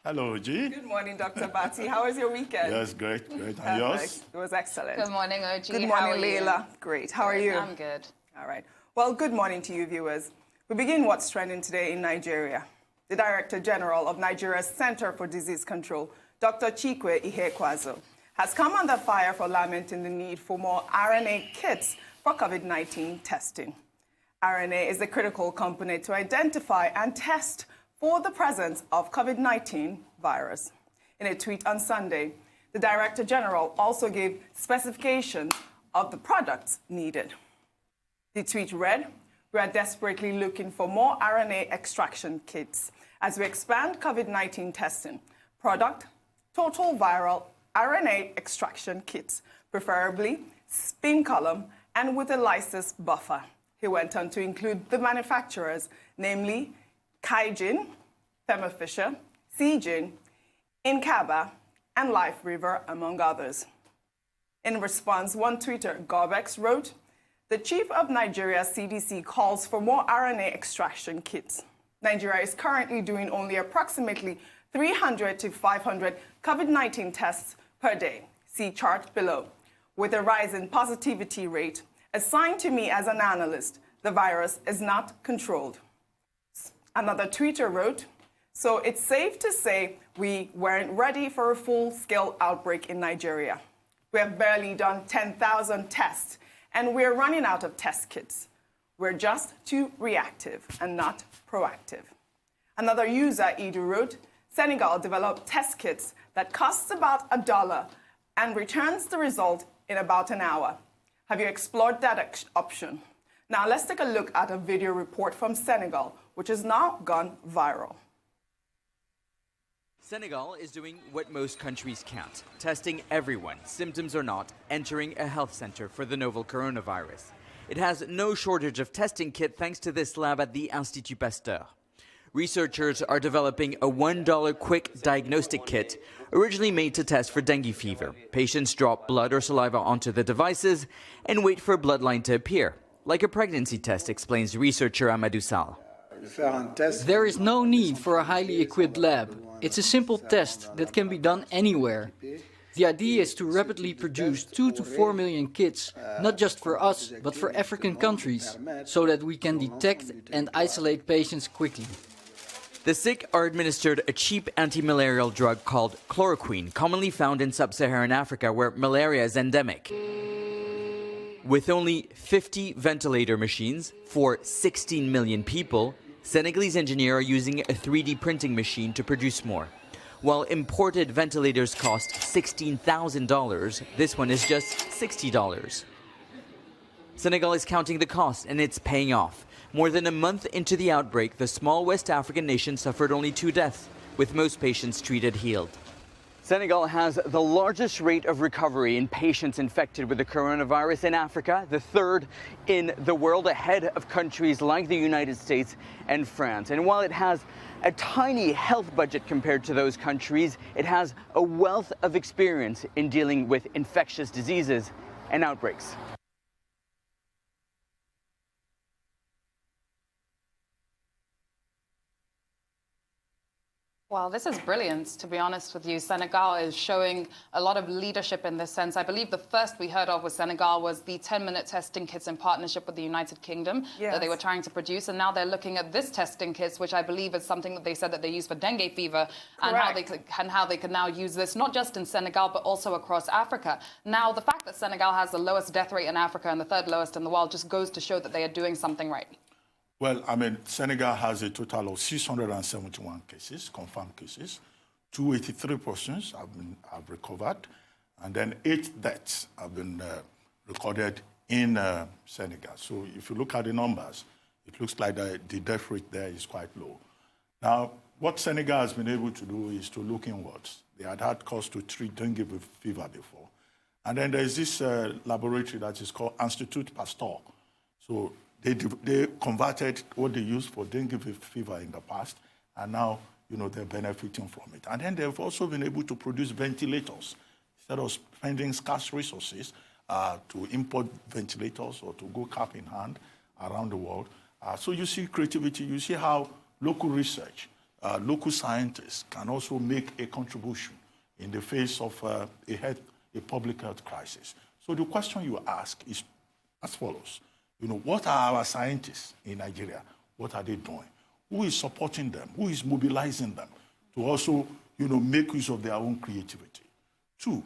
Hello, G. Good morning, Dr. Bati. How was your weekend? Yes, great. And yours? It was excellent. Good morning, OG. Good morning, Leila. Great. How are you? I'm good. All right. Well, good morning to you, viewers. We begin what's trending today in Nigeria. The Director General of Nigeria's Center for Disease Control, Dr. Chikwe Ihekwazo, has come under fire for lamenting the need for more RNA kits for COVID-19 testing. RNA is a critical component to identify and test for the presence of COVID-19 virus. In a tweet on Sunday, the Director General also gave specifications of the products needed. The tweet read, "We are desperately looking for more RNA extraction kits as we expand COVID-19 testing. Product, total viral RNA extraction kits, preferably spin column and with a lysis buffer." He went on to include the manufacturers, namely Kaijin, Thermo Fisher, Seegin, Incaba, and Life River, among others. In response, one tweeter, Gorbex, wrote, "The chief of Nigeria's CDC calls for more RNA extraction kits. Nigeria is currently doing only approximately 300 to 500 COVID-19 tests per day. See chart below. With a rise in positivity rate, assigned to me as an analyst, the virus is not controlled." Another tweeter wrote, "So it's safe to say we weren't ready for a full-scale outbreak in Nigeria. We have barely done 10,000 tests, and we're running out of test kits. We're just too reactive and not proactive." Another user, Edu, wrote, "Senegal developed test kits that costs about $1 and returns the result in about an hour. Have you explored that option?" Now let's take a look at a video report from Senegal, which has now gone viral. Senegal is doing what most countries can't, testing everyone, symptoms or not, entering a health center for the novel coronavirus. It has no shortage of testing kit thanks to this lab at the Institut Pasteur. Researchers are developing a $1 quick diagnostic kit, originally made to test for dengue fever. Patients drop blood or saliva onto the devices and wait for a bloodline to appear, like a pregnancy test, explains researcher Amadou Sall. There is no need for a highly equipped lab. It's a simple test that can be done anywhere. The idea is to rapidly produce 2 to 4 million kits, not just for us, but for African countries, so that we can detect and isolate patients quickly. The sick are administered a cheap anti-malarial drug called chloroquine, commonly found in sub-Saharan Africa where malaria is endemic. With only 50 ventilator machines for 16 million people, Senegalese engineers are using a 3D printing machine to produce more. While imported ventilators cost $16,000, this one is just $60. Senegal is counting the cost, and it's paying off. More than a month into the outbreak, the small West African nation suffered only 2 deaths, with most patients treated healed. Senegal has the largest rate of recovery in patients infected with the coronavirus in Africa, the 3rd in the world, ahead of countries like the United States and France. And while it has a tiny health budget compared to those countries, it has a wealth of experience in dealing with infectious diseases and outbreaks. Well, this is brilliant, to be honest with you. Senegal is showing a lot of leadership in this sense. I believe the first we heard of with Senegal was the 10-minute testing kits in partnership with the United Kingdom that they were trying to produce. And now they're looking at this testing kits, which I believe is something that they said that they use for dengue fever, and how they could now use this, not just in Senegal, but also across Africa. Now, the fact that Senegal has the lowest death rate in Africa and the 3rd lowest in the world just goes to show that they are doing something right. Well, I mean, Senegal has a total of 671 cases, confirmed cases. 283 persons have recovered, and then 8 deaths have been recorded in Senegal. So if you look at the numbers, it looks like the death rate there is quite low. Now, what Senegal has been able to do is to look inwards. They had cause to treat dengue fever before. And then there's this laboratory that is called Institut Pasteur. So they converted what they used for dengue fever in the past, and now, they're benefiting from it. And then they've also been able to produce ventilators. Instead of spending scarce resources to import ventilators or to go cap in hand around the world. So you see creativity, you see how local research local scientists can also make a contribution in the face of a public health crisis. So the question you ask is as follows. What are our scientists in Nigeria? What are they doing? Who is supporting them? Who is mobilizing them to also, make use of their own creativity? 2,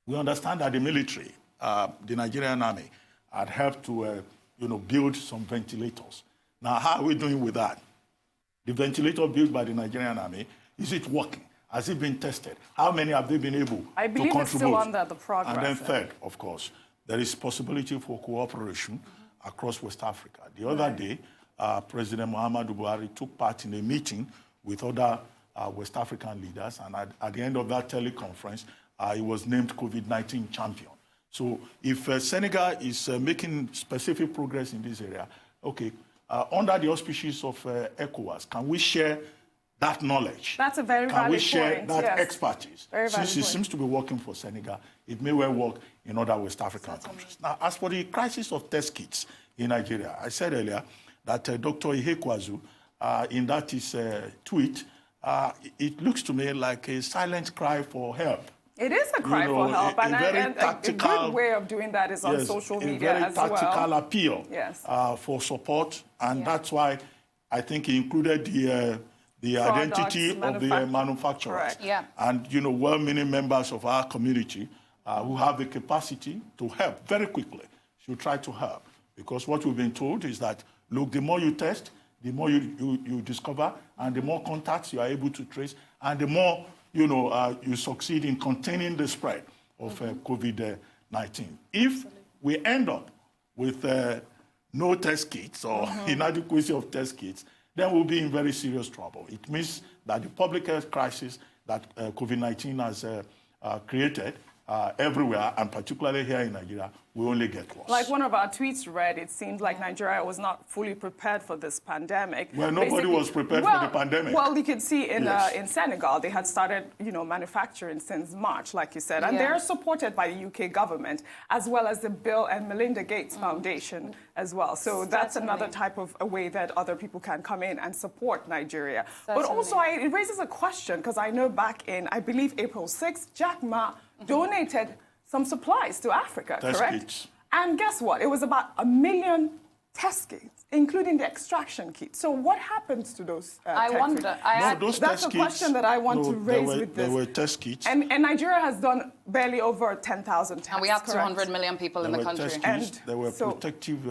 we understand that the military, the Nigerian army, had helped to, build some ventilators. Now, how are we doing with that? The ventilator built by the Nigerian army, is it working? Has it been tested? How many have they been able to contribute? I believe it's still under the progress. And then third, of course, there is possibility for cooperation across West Africa. The other day, President Muhammadu Buhari took part in a meeting with other West African leaders, and at the end of that teleconference, he was named COVID-19 champion. So if Senegal is making specific progress in this area, okay, under the auspices of ECOWAS, can we share that knowledge? That's a very valid point. Can we share that yes. expertise? Since it seems to be working for Senegal, it may well work in other West African countries. Now, as for the crisis of test kits in Nigeria, I said earlier that Dr. Ihekwazu, in that his tweet, it looks to me like a silent cry for help. It is a cry for help, and a good way of doing that is on social media as well. A very tactical appeal for support, and that's why I think he included the identity of the manufacturers. Yeah. And, well-meaning members of our community who have the capacity to help very quickly should try to help. Because what we've been told is that, look, the more you test, the more you discover, and the more contacts you are able to trace, and the more you succeed in containing the spread of COVID-19. If we end up with no test kits or inadequacy of test kits, then we'll be in very serious trouble. It means that the public health crisis that COVID-19 has created everywhere, and particularly here in Nigeria, will only get worse. Like one of our tweets read, it seemed like Nigeria was not fully prepared for this pandemic. Well, nobody was prepared for the pandemic. Well, you can see in Senegal, they had started, manufacturing since March, like you said, and they're supported by the UK government, as well as the Bill and Melinda Gates Foundation as well. So that's another type of a way that other people can come in and support Nigeria. But also, it raises a question, because I know back in, I believe, April 6th, Jack Ma donated some supplies to Africa, correct? Kits. And guess what? It was about 1 million test kits, including the extraction kits. So what happens to those I wonder. That's a question that I want to raise with this. There were test kits. And Nigeria has done barely over 10,000 tests, and we have 200 million people in the country. Test kits, there were protective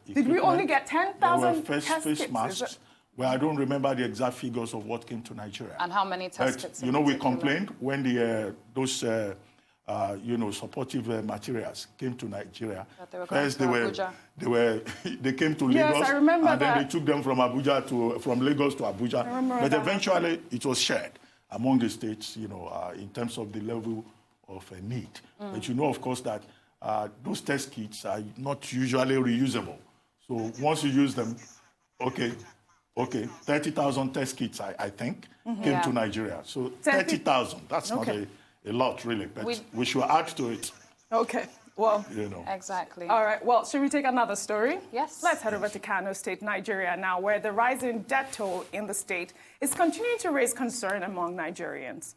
did we only get 10,000 test face masks? Well, I don't remember the exact figures of what came to Nigeria. And how many test kits? We complained when those supportive materials came to Nigeria. First, they came to Lagos, yes, I remember and then they took them from Lagos to Abuja. But eventually, it was shared among the states, in terms of the level of need. But of course, that those test kits are not usually reusable. So once you use them, 30,000 test kits, I think, came to Nigeria. So 30,000, that's not a lot, really, but we should add to it. Okay, well, exactly. All right, well, should we take another story? Yes. Let's head over to Kano State, Nigeria now, where the rising death toll in the state is continuing to raise concern among Nigerians.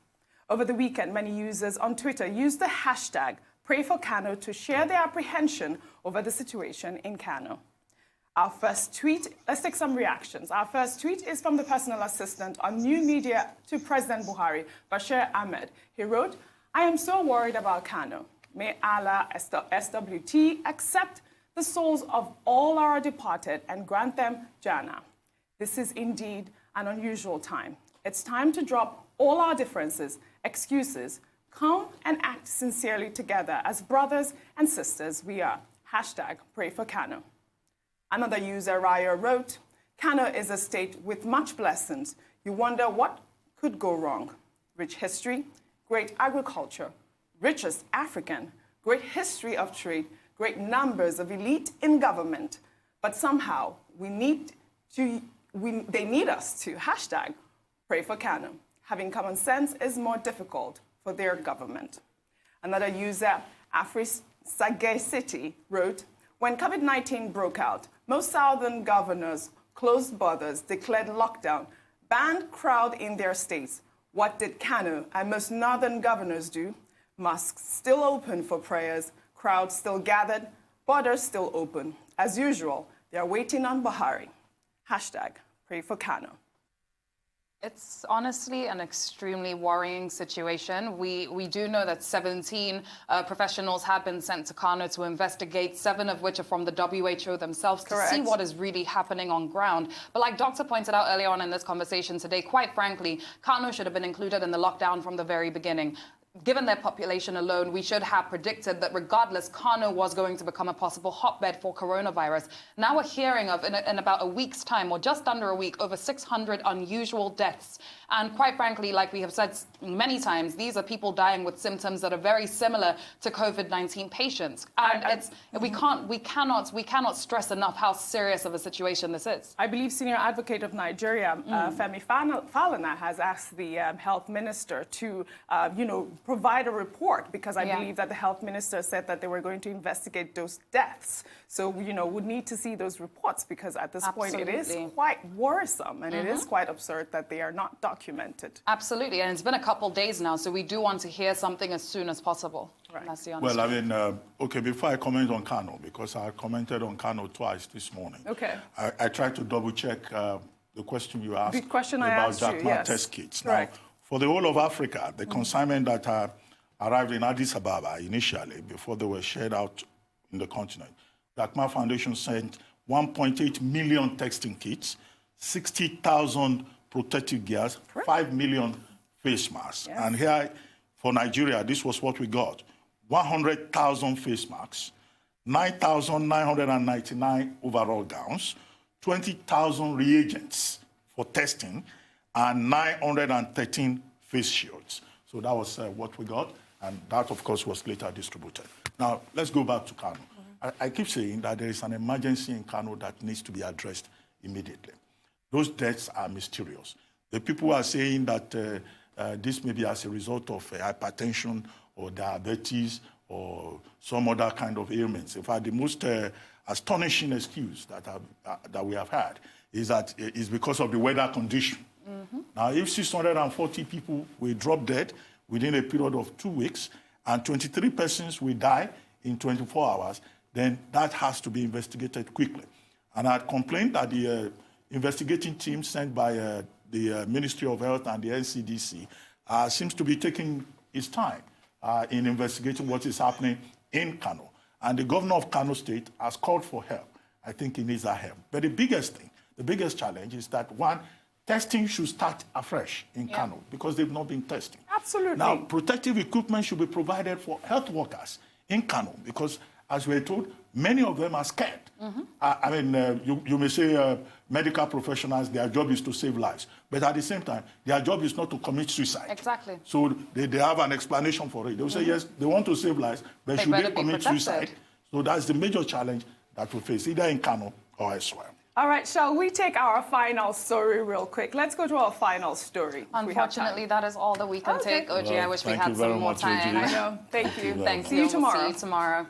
Over the weekend, many users on Twitter used the hashtag #PrayForKano to share their apprehension over the situation in Kano. Our first tweet, let's take some reactions. Our first tweet is from the personal assistant on new media to President Buhari, Bashir Ahmed. He wrote, "I am so worried about Kano. May Allah SWT accept the souls of all our departed and grant them Jannah. This is indeed an unusual time. It's time to drop all our differences, excuses, come and act sincerely together as brothers and sisters we are. Hashtag #PrayForKano." Another user, Raya, wrote, "Kano is a state with much blessings. You wonder what could go wrong. Rich history, great agriculture, richest African, great history of trade, great numbers of elite in government. But somehow they need us to hashtag #PrayForKano. Having common sense is more difficult for their government." Another user, Afris Sage City, wrote, "When COVID-19 broke out, most southern governors closed borders, declared lockdown, banned crowd in their states. What did Kano and most northern governors do? Mosques still open for prayers, crowds still gathered, borders still open. As usual, they are waiting on Buhari. Hashtag pray for Kano. It's honestly an extremely worrying situation. We do know that 17 professionals have been sent to Kano to investigate, 7 of which are from the WHO themselves. Correct. To see what is really happening on ground. But like Doctor pointed out earlier on in this conversation today, quite frankly, Kano should have been included in the lockdown from the very beginning. Given their population alone, we should have predicted that regardless, Kano was going to become a possible hotbed for coronavirus. Now we're hearing of, in about a week's time, or just under a week, over 600 unusual deaths. And quite frankly, like we have said many times, these are people dying with symptoms that are very similar to COVID-19 patients. And we cannot stress enough how serious of a situation this is. I believe Senior Advocate of Nigeria, Femi Falana, has asked the health minister to, provide a report, because I believe that the health minister said that they were going to investigate those deaths. So, we need to see those reports, because at this point it is quite worrisome and it is quite absurd that they are not documented. Absolutely, and it's been a couple days now, so we do want to hear something as soon as possible. Right. That's the honest okay, before I comment on Kano, because I commented on Kano twice this morning. Okay. I tried to double check the question you asked about Jacma test kits. Correct. Now, for the whole of Africa, the consignment that arrived in Addis Ababa initially, before they were shared out in the continent, Jacma Foundation sent 1.8 million testing kits, 60,000 protective gears, 5 million face masks. Yes. And here, for Nigeria, this was what we got. 100,000 face masks, 9,999 overall gowns, 20,000 reagents for testing, and 913 face shields. So that was what we got, and that, of course, was later distributed. Now, let's go back to Kano. I keep saying that there is an emergency in Kano that needs to be addressed immediately. Those deaths are mysterious. The people are saying that this may be as a result of hypertension or diabetes or some other kind of ailments. In fact, the most astonishing excuse that we have had is that it's because of the weather condition. Now, if 640 people will drop dead within a period of 2 weeks and 23 persons will die in 24 hours, then that has to be investigated quickly. And I complained that the investigating team sent by the Ministry of Health and the NCDC seems to be taking its time in investigating what is happening in Kano. And the governor of Kano State has called for help. I think he needs our help. But the biggest thing, the biggest challenge is that, one, testing should start afresh in Kano because they've not been testing. Absolutely. Now, protective equipment should be provided for health workers in Kano because, as we're told, many of them are scared. You may say medical professionals, their job is to save lives. But at the same time, their job is not to commit suicide. Exactly. So they have an explanation for it. They'll say, yes, they want to save lives, but should they commit suicide? So that's the major challenge that we face, either in Kano or elsewhere. All right, shall we take our final story real quick? Let's go to our final story. Unfortunately, that is all that we can take. OG, I wish we had some more time. I know. Thank you. Thank you. See you tomorrow. We'll see you tomorrow.